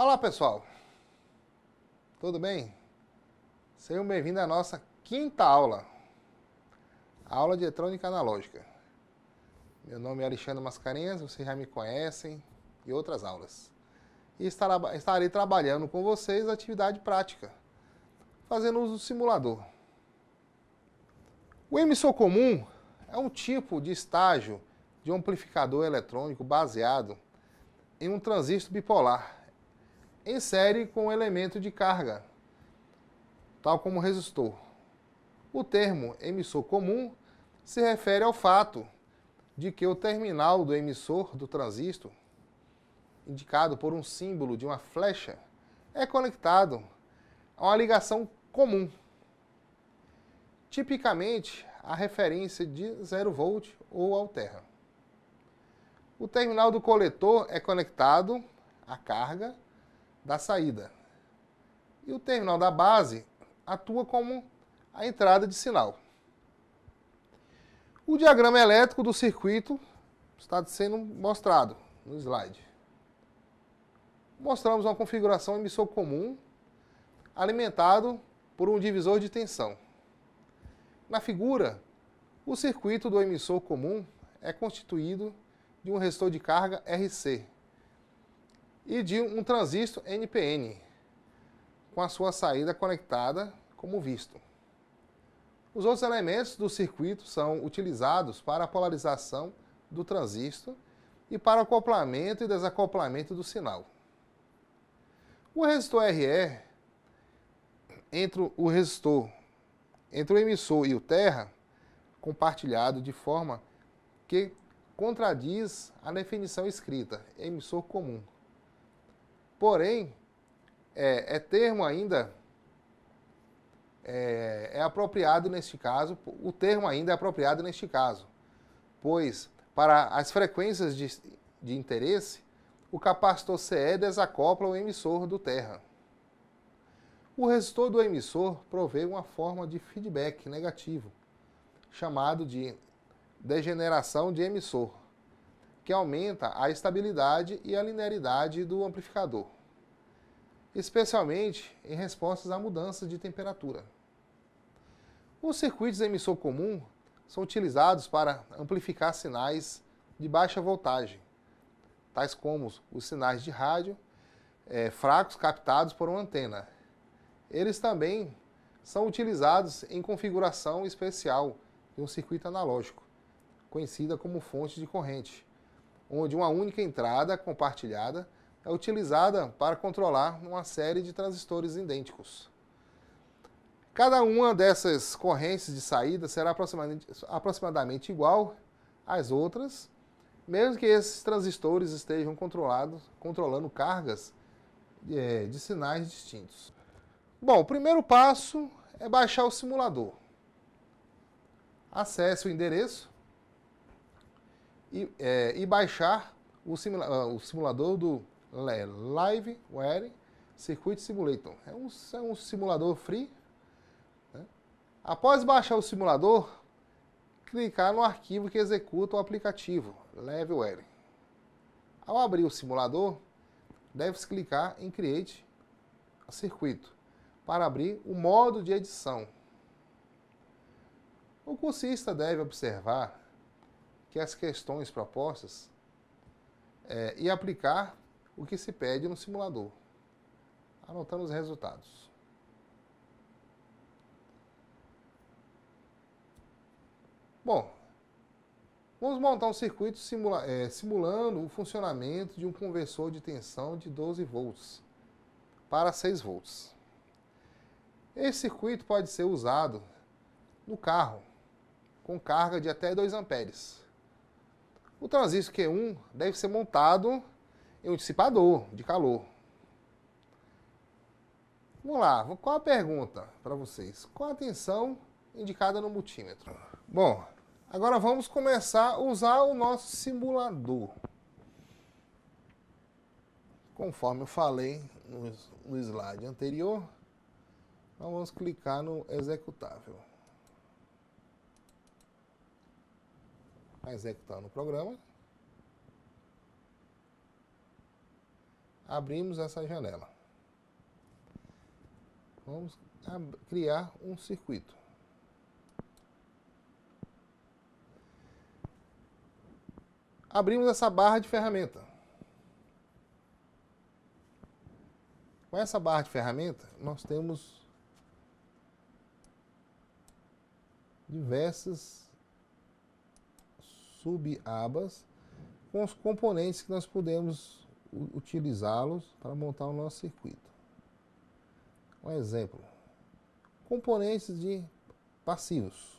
Olá pessoal, tudo bem? Sejam bem-vindos à nossa quinta aula, a aula de eletrônica analógica. Meu nome é Alexandre Mascarenhas, vocês já me conhecem, e outras aulas. E estarei trabalhando com vocês a atividade prática, fazendo uso do simulador. O emissor comum é um tipo de estágio de um amplificador eletrônico baseado em um transistor bipolar, em série com um elemento de carga, tal como o resistor. O termo emissor comum se refere ao fato de que o terminal do emissor do transistor, indicado por um símbolo de uma flecha, é conectado a uma ligação comum. Tipicamente, a referência de 0 volt ou alterna. O terminal do coletor é conectado à carga da saída. E o terminal da base atua como a entrada de sinal. O diagrama elétrico do circuito está sendo mostrado no slide. Mostramos uma configuração emissor comum alimentado por um divisor de tensão. Na figura, o circuito do emissor comum é constituído de um resistor de carga RC e de um transistor NPN, com a sua saída conectada como visto. Os outros elementos do circuito são utilizados para a polarização do transistor e para o acoplamento e desacoplamento do sinal. O resistor RE, entre o emissor e o terra, compartilhado de forma que contradiz a definição escrita, emissor comum. Porém, termo ainda é apropriado neste caso, o termo ainda é apropriado neste caso, pois para as frequências de interesse, o capacitor CE desacopla o emissor do terra. O resistor do emissor provê uma forma de feedback negativo, chamado de degeneração de emissor, que aumenta a estabilidade e a linearidade do amplificador, especialmente em respostas a mudanças de temperatura. Os circuitos de emissor comum são utilizados para amplificar sinais de baixa voltagem, tais como os sinais de rádio fracos captados por uma antena. Eles também são utilizados em configuração especial de um circuito analógico, conhecida como fonte de corrente, onde uma única entrada compartilhada é utilizada para controlar uma série de transistores idênticos. Cada uma dessas correntes de saída será aproximadamente igual às outras, mesmo que esses transistores estejam controlando cargas de sinais distintos. Bom, o primeiro passo é baixar o simulador. Acesse o endereço e baixar o simulador do LiveWire Circuit Simulator. É um simulador free. Né? Após baixar o simulador, clicar no arquivo que executa o aplicativo LiveWire. Ao abrir o simulador, deve-se clicar em Create a Circuito para abrir o modo de edição. O cursista deve observar que as questões propostas e aplicar o que se pede no simulador, anotando os resultados. Bom, vamos montar um circuito simulando o funcionamento de um conversor de tensão de 12 volts para 6 volts. Esse circuito pode ser usado no carro, com carga de até 2 amperes. O transistor Q1 deve ser montado em um dissipador de calor. Vamos lá, qual a pergunta para vocês? Qual a tensão indicada no multímetro? Bom, agora vamos começar a usar o nosso simulador. Conforme eu falei no slide anterior, nós vamos clicar no executável. Vai executando o programa. Abrimos essa janela. Vamos criar um circuito. Abrimos essa barra de ferramenta. Com essa barra de ferramenta, nós temos diversas subabas com os componentes que nós podemos utilizá-los para montar o nosso circuito. Um exemplo, componentes de passivos.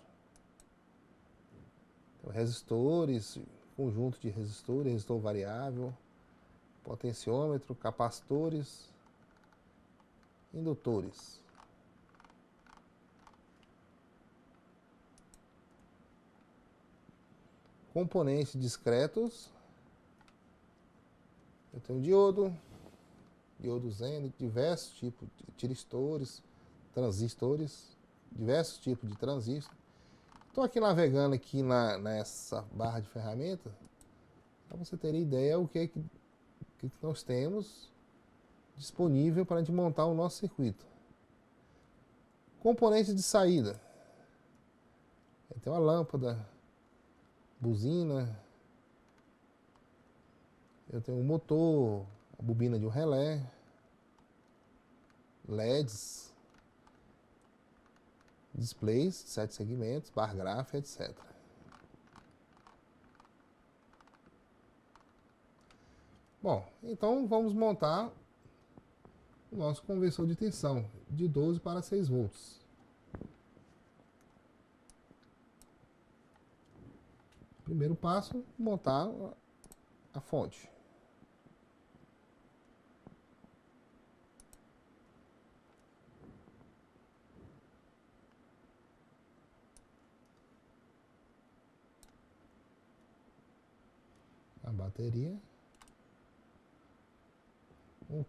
Então, resistores, conjunto de resistores, resistor variável, potenciômetro, capacitores, indutores. Componentes discretos. Eu tenho diodo Zen, diversos tipos de tiristores, transistores, diversos tipos de transistor. Estou aqui navegando aqui nessa barra de ferramenta, para você ter ideia o que nós temos disponível para a gente montar o nosso circuito. Componentes de saída. Tem uma lâmpada, buzina, eu tenho um motor, a bobina de um relé, LEDs, displays, 7 segmentos, bar gráfico, etc. Bom, então vamos montar o nosso conversor de tensão de 12 para 6 volts. Primeiro passo, montar a fonte. A bateria. Foi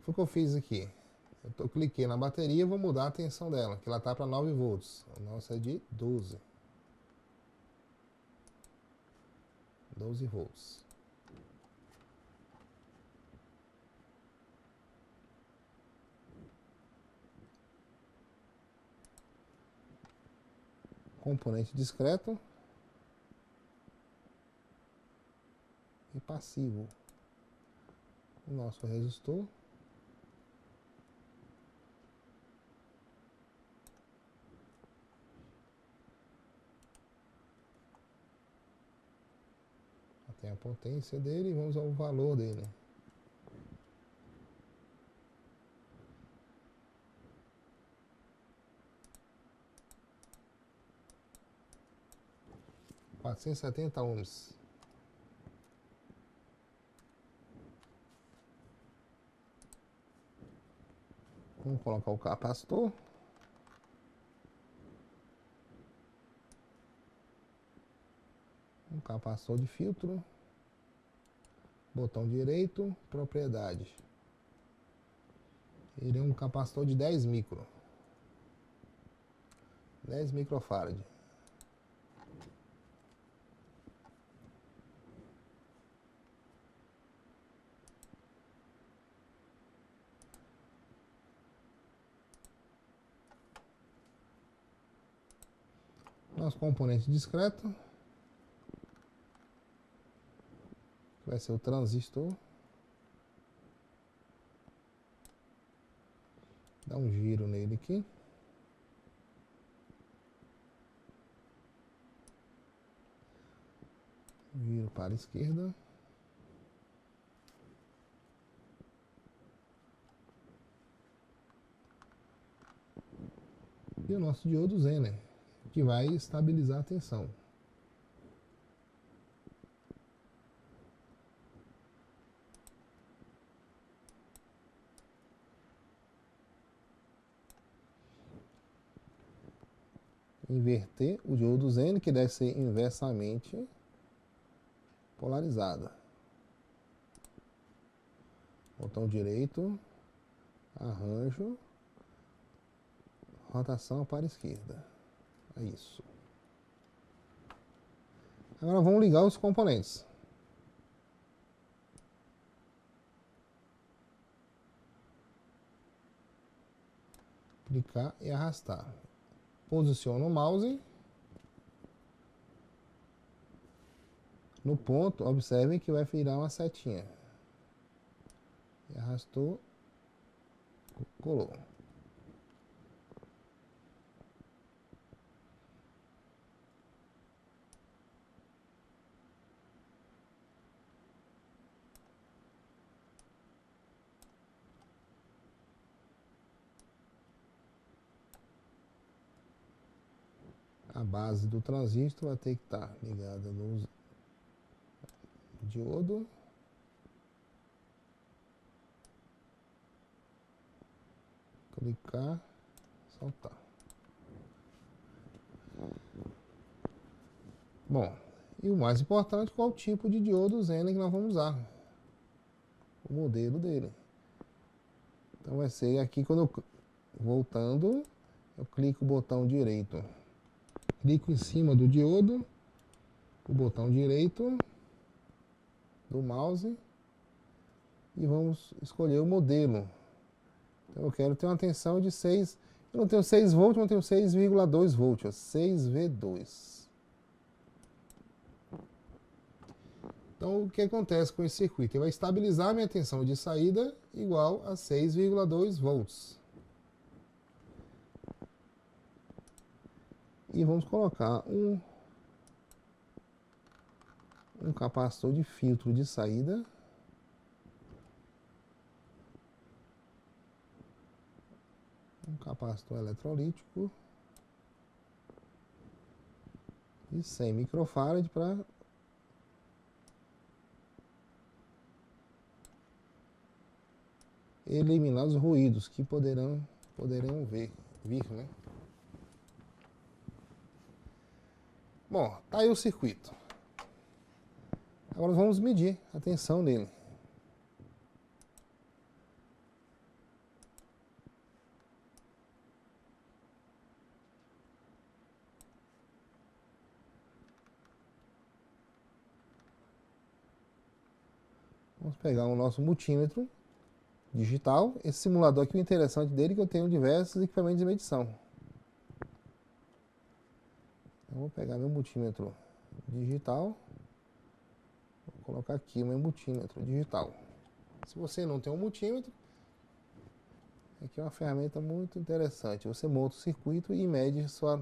o que eu fiz aqui. Eu cliquei na bateria e vou mudar a tensão dela, que ela está para 9 volts. A nossa é de 12. 12 volts. Componente discreto e passivo. O nosso resistor. Tem a potência dele e vamos ao valor dele. – 470 ohms. Vamos colocar o capacitor. Um capacitor de filtro. Botão direito, propriedades. Ele é um capacitor de 10 micro. 10 microfarad. Nosso componente discreto. Vai ser o transistor. Dá um giro nele aqui. Giro para a esquerda. E o nosso diodo Zen, né? Que vai estabilizar a tensão. Inverter o diodo Zen, que deve ser inversamente polarizada. Botão direito, arranjo, rotação para a esquerda. É isso. Agora vamos ligar os componentes. Clicar e arrastar. Posiciona o mouse no ponto. Observem que vai virar uma setinha. E arrastou, colou. A base do transistor vai ter que estar ligada no diodo. Clicar, soltar. Bom, e o mais importante, qual tipo de diodo Zener que nós vamos usar. O modelo dele. Então vai ser aqui quando eu voltando, eu clico o botão direito. Clico em cima do diodo, o botão direito do mouse e vamos escolher o modelo. Então eu quero ter uma tensão de 6, eu não tenho 6 volts, mas eu tenho 6,2 volts, 6V2. Então o que acontece com esse circuito? Ele vai estabilizar a minha tensão de saída igual a 6,2 volts. E vamos colocar um capacitor de filtro de saída. Um capacitor eletrolítico de 100 microfarad para eliminar os ruídos que poderão vir, né? Bom, tá aí o circuito. Agora vamos medir a tensão dele. Vamos pegar o nosso multímetro digital. Esse simulador aqui, o interessante dele é que eu tenho diversos equipamentos de medição. Eu vou pegar meu multímetro digital. Vou colocar aqui o meu multímetro digital. Se você não tem um multímetro, aqui é uma ferramenta muito interessante. Você monta o circuito e mede sua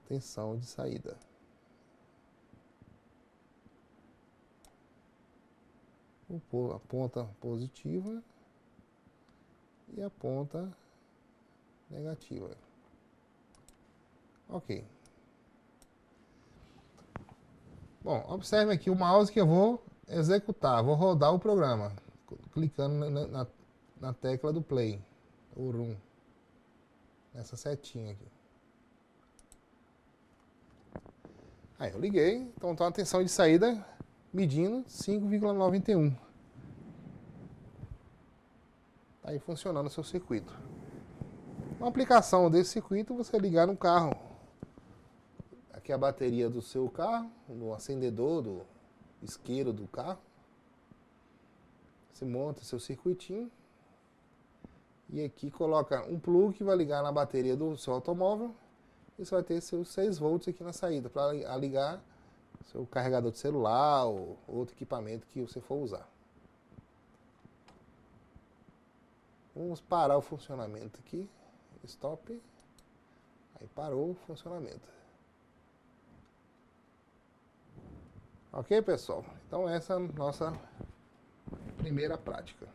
tensão de saída. A ponta positiva e a ponta negativa. Ok. Bom, observe aqui o mouse que eu vou executar, vou rodar o programa, clicando na tecla do play, o RUM, nessa setinha aqui. Aí eu liguei, então tá a tensão de saída medindo 5,91. Tá aí funcionando o seu circuito. Uma aplicação desse circuito, você ligar no carro. Aqui é a bateria do seu carro, no acendedor do isqueiro do carro. Você monta seu circuitinho. E aqui coloca um plug que vai ligar na bateria do seu automóvel. E você vai ter seus 6 volts aqui na saída para ligar seu carregador de celular ou outro equipamento que você for usar. Vamos parar o funcionamento aqui. Stop. Aí parou o funcionamento. Ok, pessoal? Então essa é a nossa primeira prática.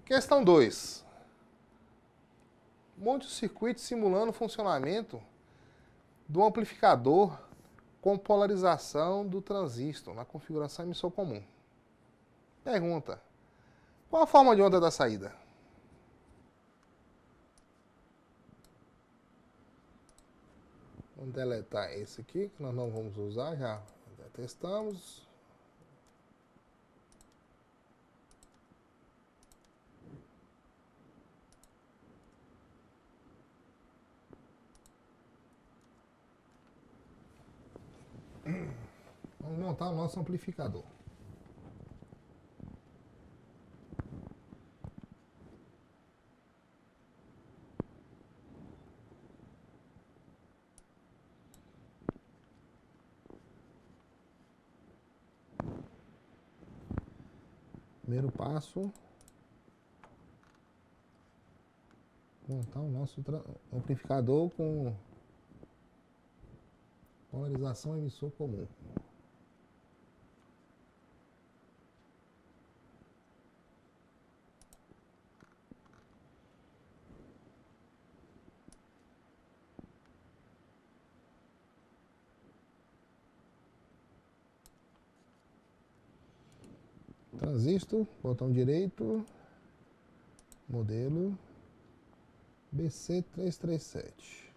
Questão 2. Monte o circuito simulando o funcionamento do amplificador com polarização do transistor na configuração emissor comum. Pergunta: qual a forma de onda da saída? Vamos deletar esse aqui, que nós não vamos usar, já testamos. montar o nosso amplificador. Primeiro passo, montar o nosso amplificador com polarização emissor comum. Transistor, botão direito, modelo BC337.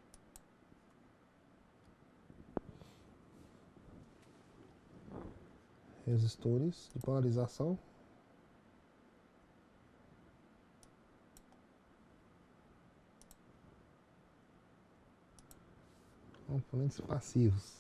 Resistores de polarização. Componentes passivos.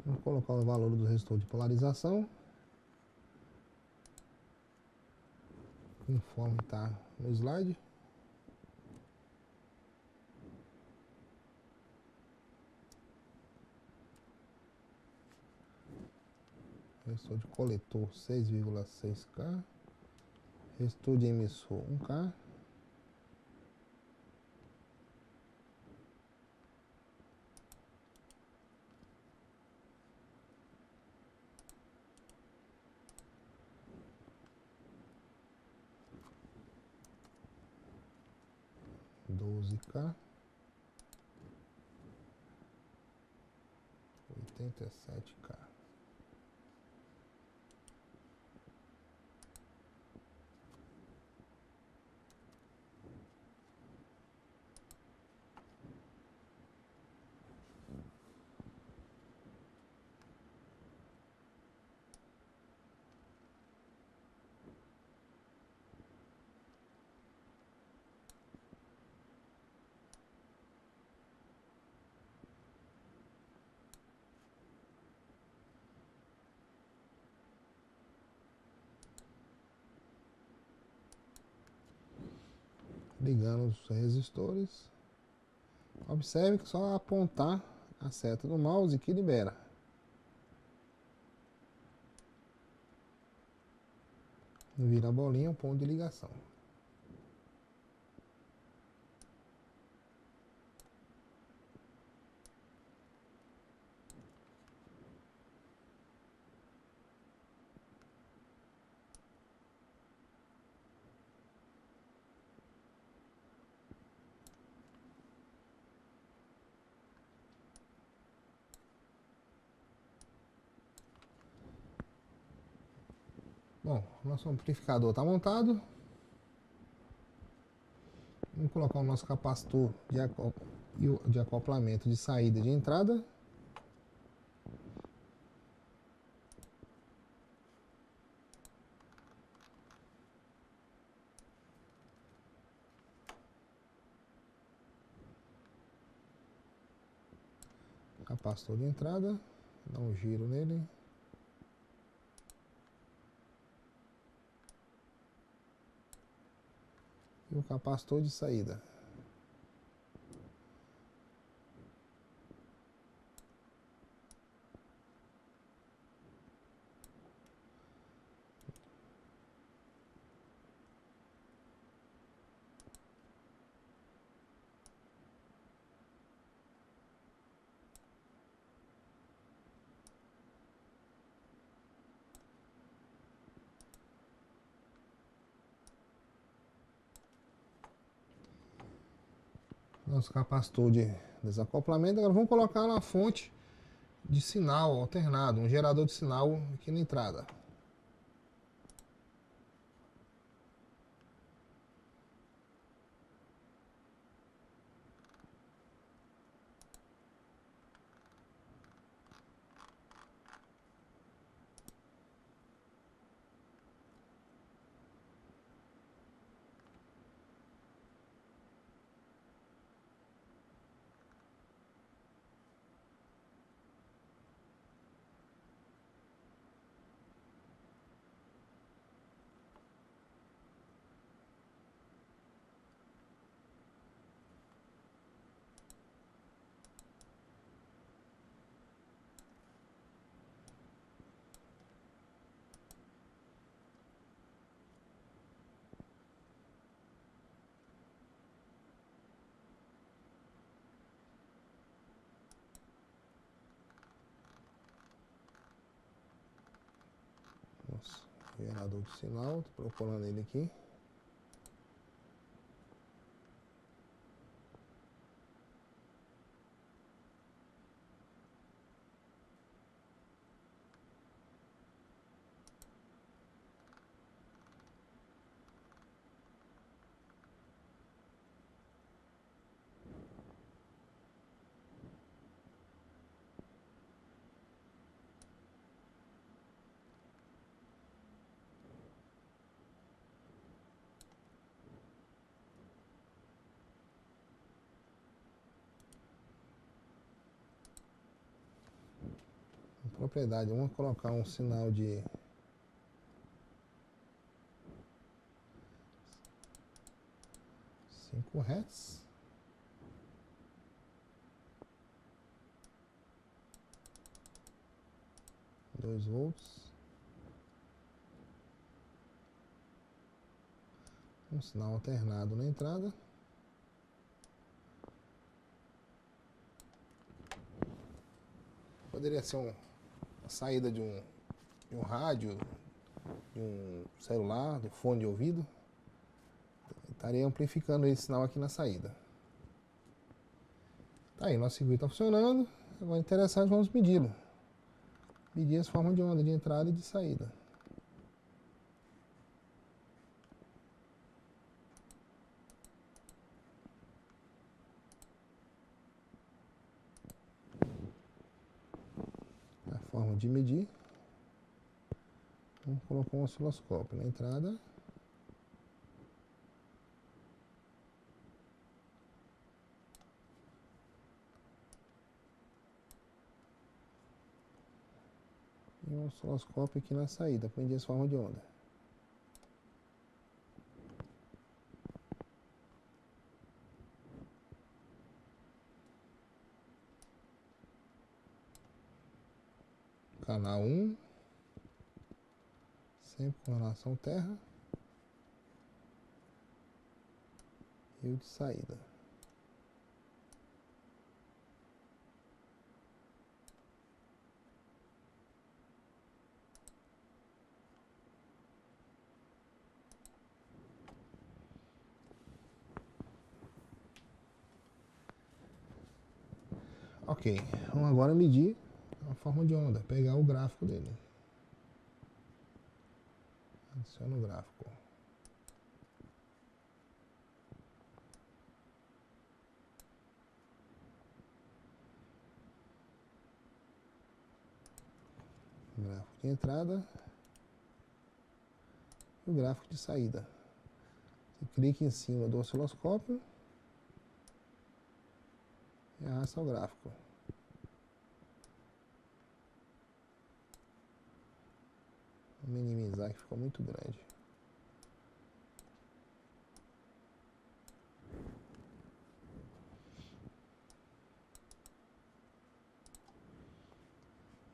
Vamos colocar o valor do resistor de polarização, conforme está no slide. Resistor de coletor 6,6K, resistor de emissor 1K, K, 87K. Ligando os resistores. Observe que só apontar a seta do mouse que libera. Vira a bolinha o ponto de ligação. Bom, nosso amplificador está montado. Vamos colocar o nosso capacitor de acoplamento de saída e de entrada. Capacitor de entrada, dá um giro nele. E o capacitor de saída. Nosso capacitor de desacoplamento. Agora vamos colocar uma fonte de sinal alternado, um gerador de sinal aqui na entrada. Gerador de sinal, estou procurando ele aqui. Propriedade, vamos colocar um sinal de 5 Hz. Dois volts. Um sinal alternado na entrada. Poderia ser a saída de um rádio, de um celular, do fone de ouvido. Estaria amplificando esse sinal aqui na saída. Tá aí, nosso circuito está funcionando. Agora interessante, vamos medi-lo. Medir as formas de onda de entrada e de saída. A forma de medir. Vamos colocar um osciloscópio na entrada. E um osciloscópio aqui na saída, para medir as formas de onda. Canal 1, sempre com relação terra, e o de saída. Ok, vamos agora medir a forma de onda, pegar o gráfico dele. Adiciona o gráfico. O gráfico de entrada e o gráfico de saída. Você clica em cima do osciloscópio e arrasta o gráfico. Vou minimizar que ficou muito grande.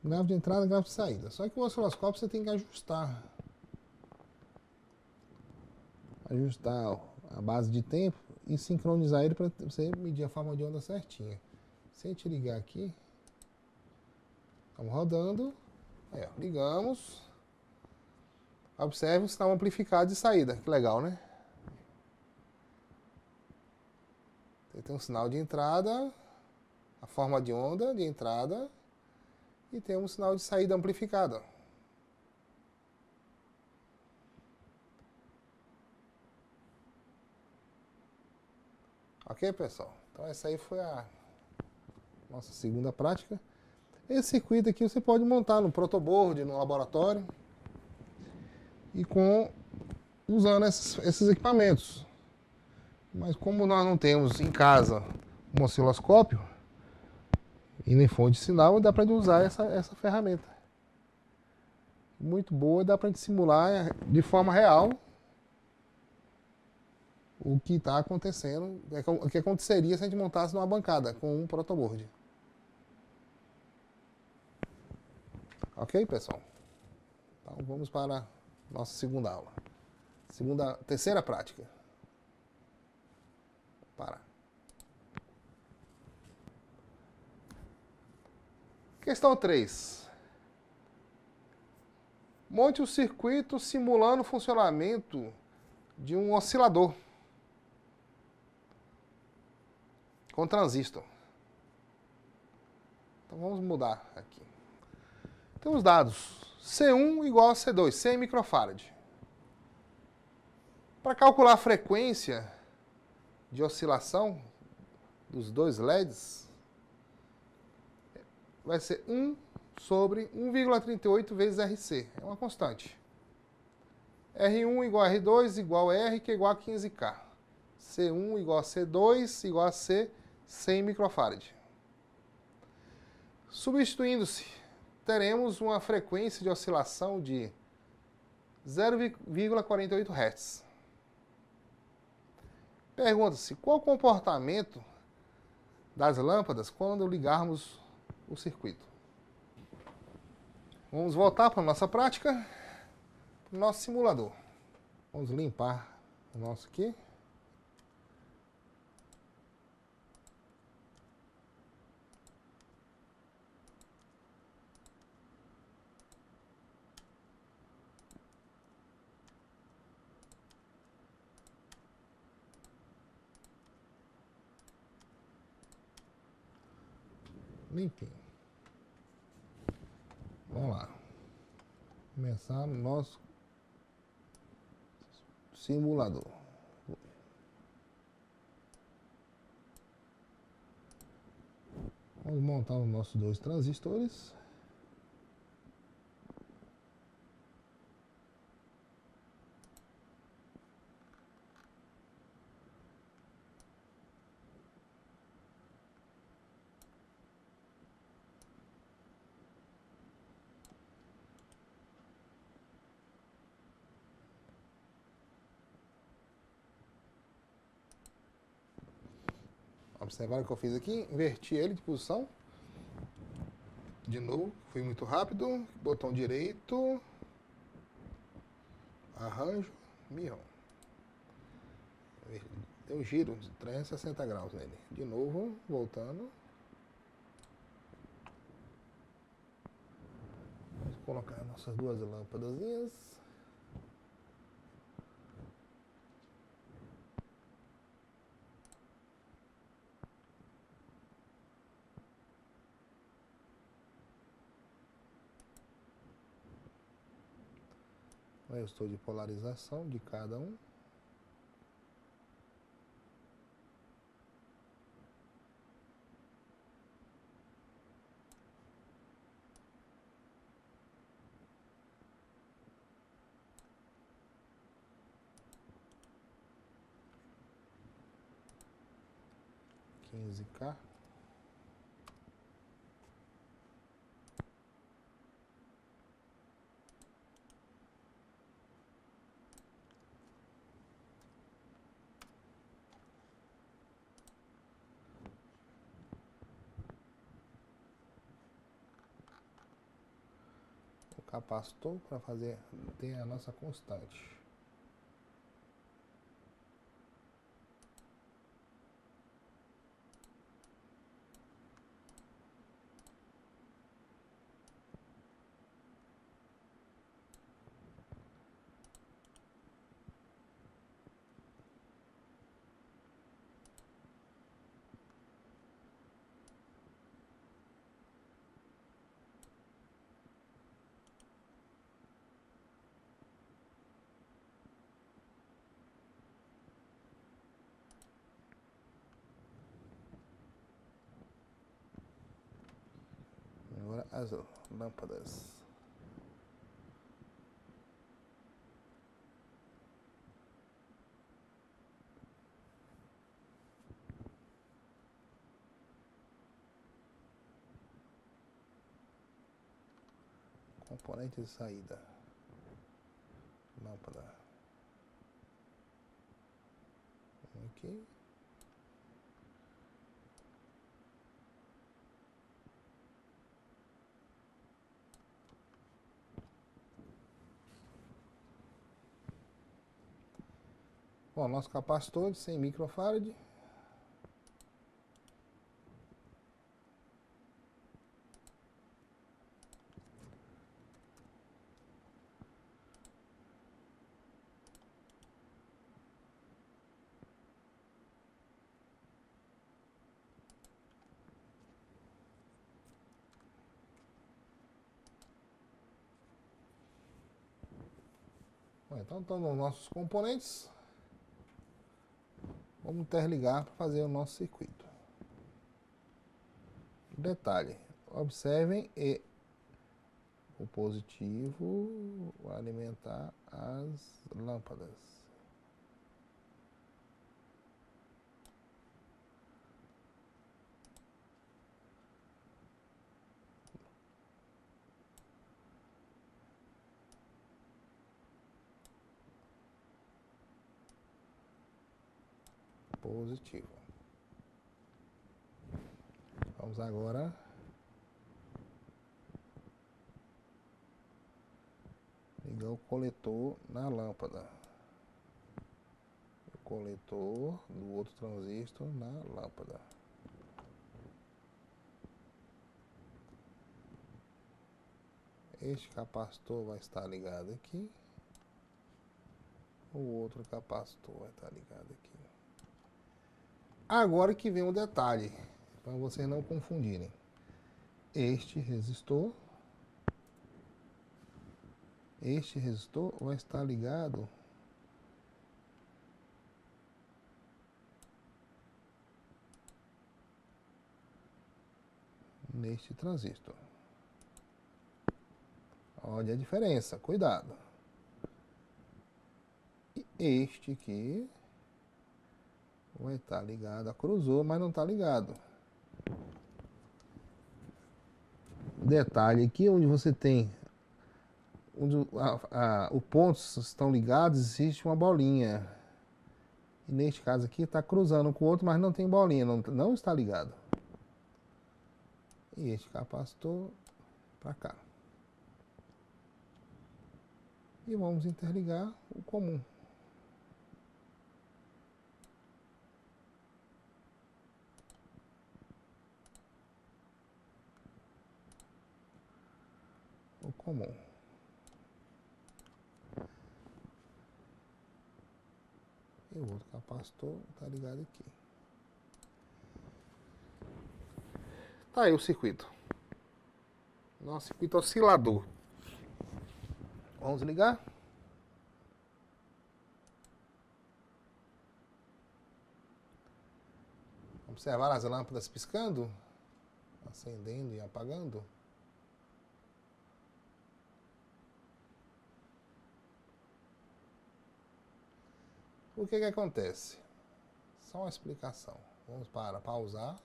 Gráfico de entrada e gráfico de saída. Só que o osciloscópio você tem que ajustar. Ajustar a base de tempo e sincronizar ele para você medir a forma de onda certinha. Se a gente ligar aqui, estamos rodando. Aí, ó, ligamos. Observe o sinal amplificado de saída. Que legal, né? Tem um sinal de entrada, a forma de onda de entrada, e tem um sinal de saída amplificada. Ok, pessoal? Então essa aí foi a nossa segunda prática. Esse circuito aqui você pode montar no protoboard, no laboratório, e usando esses equipamentos. Mas como nós não temos em casa um osciloscópio e nem fonte de sinal, dá para usar essa ferramenta. Muito boa, dá para gente simular de forma real o que está acontecendo, o que aconteceria se a gente montasse numa bancada com um protoboard. Ok, pessoal? Então vamos para a nossa segunda aula. Terceira prática. Para. Questão 3. Monte o circuito simulando o funcionamento de um oscilador com transistor. Então vamos mudar aqui. Temos dados C1 igual a C2, 100 microfarad. Para calcular a frequência de oscilação dos dois LEDs, vai ser 1 sobre 1,38 vezes RC. É uma constante. R1 igual a R2 igual a R, que é igual a 15K. C1 igual a C2 igual a C, 100 microfarad. Substituindo-se, teremos uma frequência de oscilação de 0,48 Hz. Pergunta-se qual o comportamento das lâmpadas quando ligarmos o circuito. Vamos voltar para a nossa prática, para o nosso simulador. Vamos limpar o nosso aqui. Limpinho. Vamos lá. Começar no nosso simulador. Vamos montar os nossos dois transistores. Observaram o que eu fiz aqui? Inverti ele de posição. De novo, fui muito rápido. Botão direito. Arranjo. Mirror. Tem um giro de 360 graus nele. De novo, voltando. Vamos colocar nossas duas lâmpadazinhas. Eu estou de polarização de cada um. K. O capacitor para ter a nossa constante. as lâmpadas. Componente de saída. Lâmpada. Aqui. Bom, nosso capacitor de 100 microfarad. Bom, então estão os nossos componentes. Vamos interligar para fazer o nosso circuito. Detalhe, observem o positivo vai alimentar as lâmpadas. Positivo. Vamos agora ligar o coletor na lâmpada. O coletor do outro transistor na lâmpada. Este capacitor vai estar ligado aqui. O outro capacitor vai estar ligado aqui. Agora que vem o detalhe, para vocês não confundirem. Este resistor vai estar ligado neste transistor. Olha a diferença, cuidado. E este aqui vai estar ligado, cruzou, mas não está ligado. Detalhe aqui, onde você tem, onde os pontos estão ligados, existe uma bolinha. E neste caso aqui está cruzando com o outro, mas não tem bolinha, não está ligado. E este capacitor para cá. E vamos interligar o comum. O comum. E o outro capacitor está ligado aqui. Tá aí o circuito. Nosso circuito oscilador. Vamos ligar? Observar as lâmpadas piscando, acendendo e apagando. O que acontece? Só uma explicação. Vamos pausar.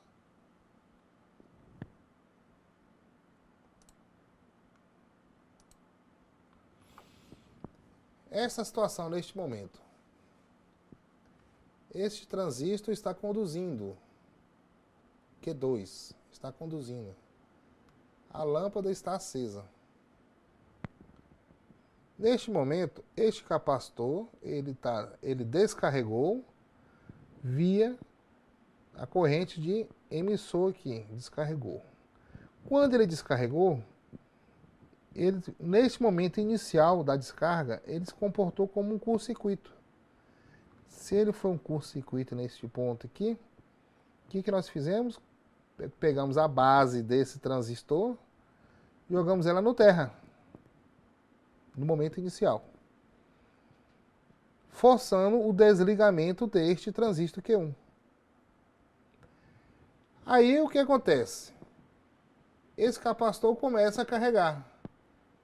Essa situação neste momento. Este transistor está conduzindo. Q2 está conduzindo. A lâmpada está acesa. Neste momento, este capacitor, ele descarregou via a corrente de emissor aqui, descarregou. Quando ele descarregou, neste momento inicial da descarga, ele se comportou como um curto-circuito. Se ele foi um curto-circuito neste ponto aqui, o que nós fizemos? Pegamos a base desse transistor, jogamos ela no terra, no momento inicial, forçando o desligamento deste transistor Q1. Aí o que acontece? esse capacitor começa a carregar.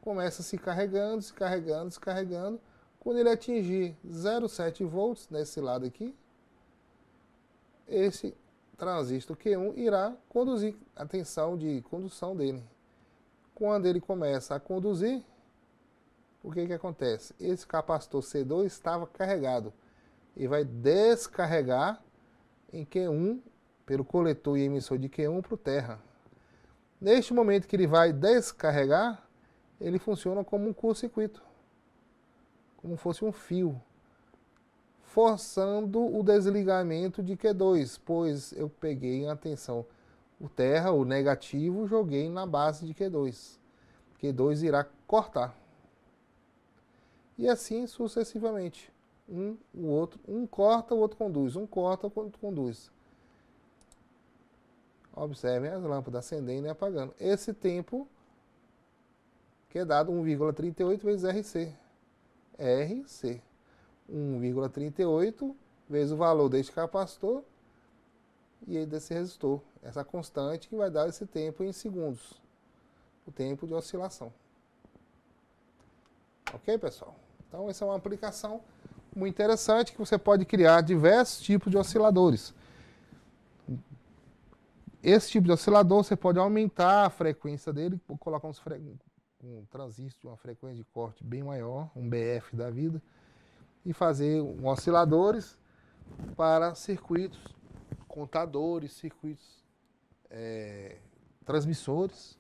Começa se carregando, se carregando, se carregando. Quando ele atingir 0,7 volts nesse lado aqui, esse transistor Q1 irá conduzir a tensão de condução dele. Quando ele começa a conduzir, o que acontece? Esse capacitor C2 estava carregado e vai descarregar em Q1 pelo coletor e emissor de Q1 para o terra. Neste momento que ele vai descarregar, ele funciona como um curto-circuito, como fosse um fio, forçando o desligamento de Q2, pois eu peguei a tensão, o terra, o negativo, joguei na base de Q2. Q2 irá cortar. E assim sucessivamente. O outro, um corta, o outro conduz. Um corta, o outro conduz. Observem as lâmpadas acendendo e apagando. Esse tempo que é dado 1,38 vezes RC. RC. 1,38 vezes o valor deste capacitor e desse resistor. Essa constante que vai dar esse tempo em segundos. O tempo de oscilação. Ok, pessoal? Então, essa é uma aplicação muito interessante que você pode criar diversos tipos de osciladores. Esse tipo de oscilador, você pode aumentar a frequência dele, colocar um transistor de uma frequência de corte bem maior, um BF da vida, e fazer osciladores para circuitos, contadores, circuitos transmissores.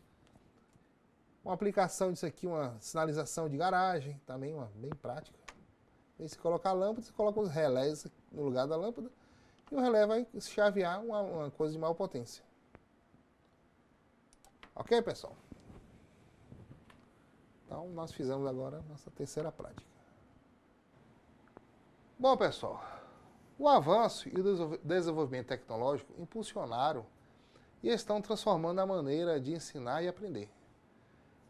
Uma aplicação disso aqui, uma sinalização de garagem, também bem prática. E se colocar a lâmpada, você coloca os relés no lugar da lâmpada, e o relé vai chavear uma coisa de maior potência. Ok, pessoal? Então, nós fizemos agora nossa terceira prática. Bom, pessoal, o avanço e o desenvolvimento tecnológico impulsionaram e estão transformando a maneira de ensinar e aprender.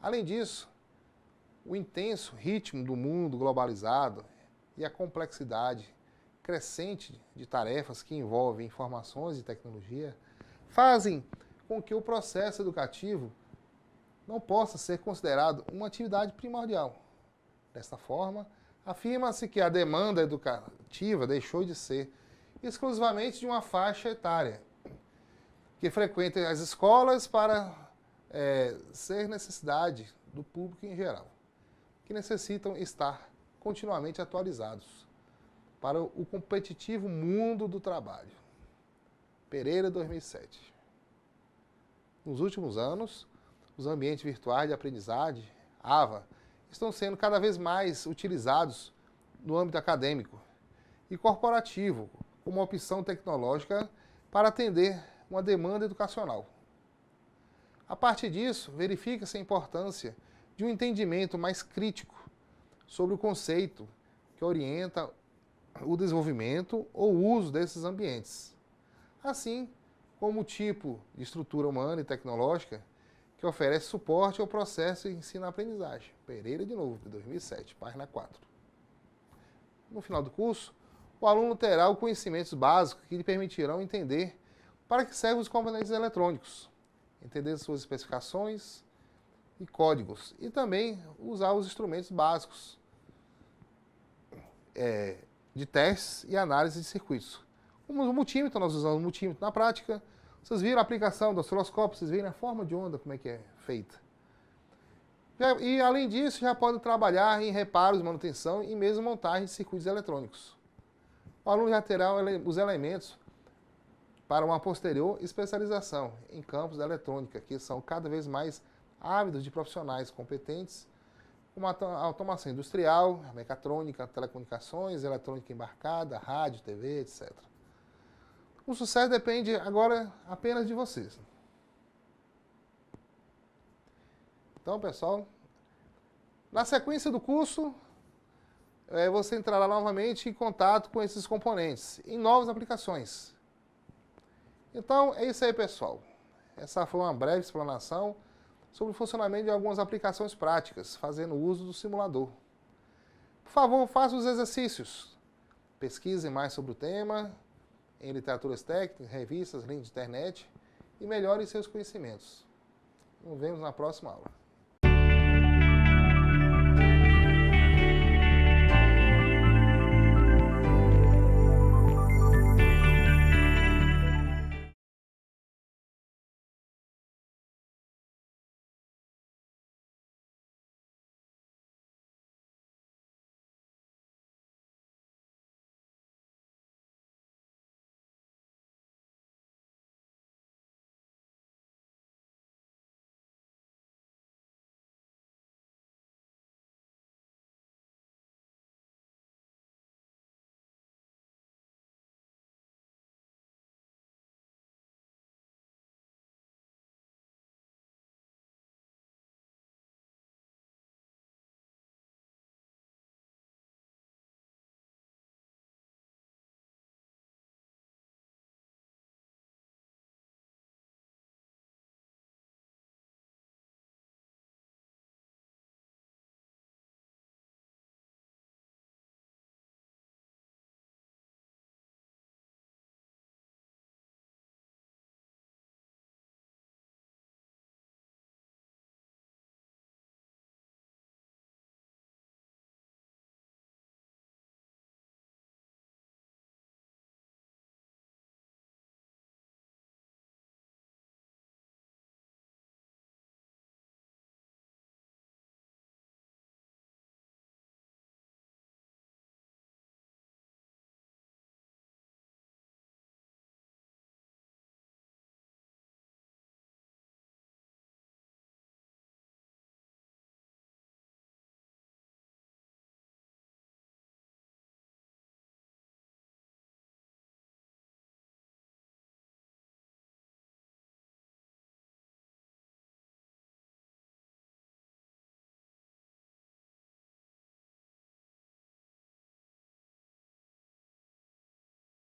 Além disso, o intenso ritmo do mundo globalizado e a complexidade crescente de tarefas que envolvem informações e tecnologia fazem com que o processo educativo não possa ser considerado uma atividade primordial. Desta forma, afirma-se que a demanda educativa deixou de ser exclusivamente de uma faixa etária, que frequenta as escolas para ser necessidade do público em geral, que necessitam estar continuamente atualizados para o competitivo mundo do trabalho. Pereira, 2007. Nos últimos anos, os ambientes virtuais de aprendizagem, AVA, estão sendo cada vez mais utilizados no âmbito acadêmico e corporativo como uma opção tecnológica para atender uma demanda educacional. A partir disso, verifica-se a importância de um entendimento mais crítico sobre o conceito que orienta o desenvolvimento ou uso desses ambientes, assim como o tipo de estrutura humana e tecnológica que oferece suporte ao processo de ensino-aprendizagem. Pereira, de novo, de 2007, página 4. No final do curso, o aluno terá os conhecimentos básicos que lhe permitirão entender para que servem os componentes eletrônicos, entender suas especificações e códigos, e também usar os instrumentos básicos de testes e análise de circuitos. Como o multímetro, nós usamos o multímetro na prática. Vocês viram a aplicação do osciloscópio, vocês viram a forma de onda, como é que é feita. E, além disso, já podem trabalhar em reparos, manutenção e mesmo montagem de circuitos eletrônicos. O aluno já terá os elementos para uma posterior especialização em campos da eletrônica, que são cada vez mais ávidos de profissionais competentes, como a automação industrial, mecatrônica, telecomunicações, eletrônica embarcada, rádio, TV, etc. O sucesso depende agora apenas de vocês. Então, pessoal, na sequência do curso, você entrará novamente em contato com esses componentes em novas aplicações. Então, é isso aí, pessoal. Essa foi uma breve explanação sobre o funcionamento de algumas aplicações práticas, fazendo uso do simulador. Por favor, faça os exercícios. Pesquise mais sobre o tema, em literaturas técnicas, revistas, links de internet, e melhore seus conhecimentos. Nos vemos na próxima aula.